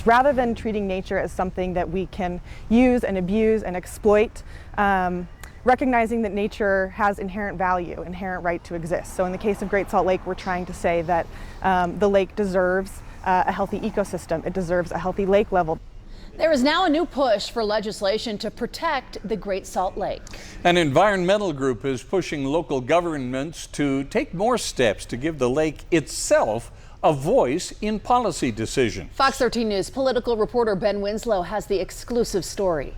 rather than treating nature as something that we can use and abuse and exploit. Recognizing that nature has inherent value, inherent right to exist. So in the case of Great Salt Lake, we're trying to say that the lake deserves a healthy ecosystem. It deserves a healthy lake level. There is now a new push for legislation to protect the Great Salt Lake. An environmental group is pushing local governments to take more steps to give the lake itself a voice in policy decisions. Fox 13 News political reporter Ben Winslow has the exclusive story.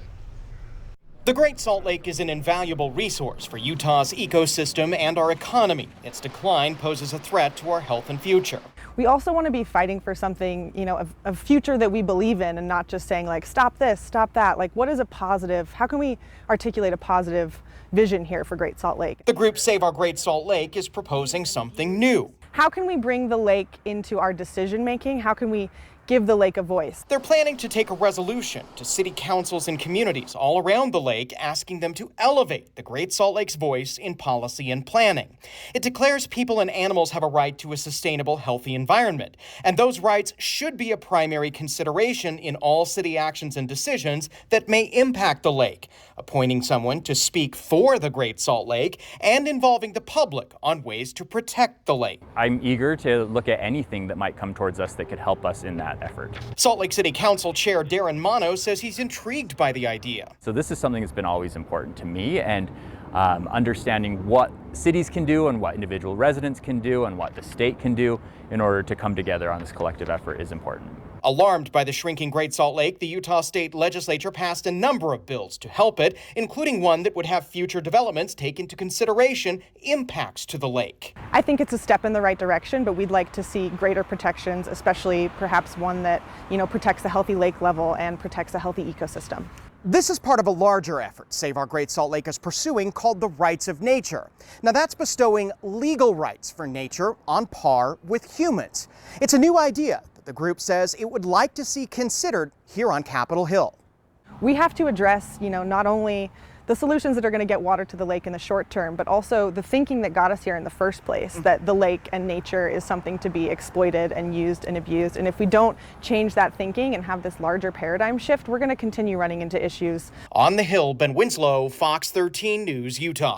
The Great Salt Lake is an invaluable resource for Utah's ecosystem and our economy. Its decline poses a threat to our health and future. We also want to be fighting for something, a future that we believe in, and not just saying like, stop this, stop that. Like, what is a positive? How can we articulate a positive vision here for Great Salt Lake? The group Save Our Great Salt Lake is proposing something new. How can we bring the lake into our decision making? How can we give the lake a voice? They're planning to take a resolution to city councils and communities all around the lake, asking them to elevate the Great Salt Lake's voice in policy and planning. It declares people and animals have a right to a sustainable, healthy environment, and those rights should be a primary consideration in all city actions and decisions that may impact the lake, appointing someone to speak for the Great Salt Lake and involving the public on ways to protect the lake. I'm eager to look at anything that might come towards us that could help us in that effort. Salt Lake City Council Chair Darren Mono says he's intrigued by the idea. So this is something that's been always important to me, and understanding what cities can do and what individual residents can do and what the state can do in order to come together on this collective effort is important. Alarmed by the shrinking Great Salt Lake, the Utah State Legislature passed a number of bills to help it, including one that would have future developments take into consideration impacts to the lake. I think it's a step in the right direction, but we'd like to see greater protections, especially perhaps one that, protects a healthy lake level and protects a healthy ecosystem. This is part of a larger effort Save Our Great Salt Lake is pursuing called the Rights of Nature. Now that's bestowing legal rights for nature on par with humans. It's a new idea that the group says it would like to see considered here on Capitol Hill. We have to address, not only the solutions that are going to get water to the lake in the short term, but also the thinking that got us here in the first place, that the lake and nature is something to be exploited and used and abused. And if we don't change that thinking and have this larger paradigm shift, we're going to continue running into issues. On the Hill, Ben Winslow, Fox 13 News, Utah.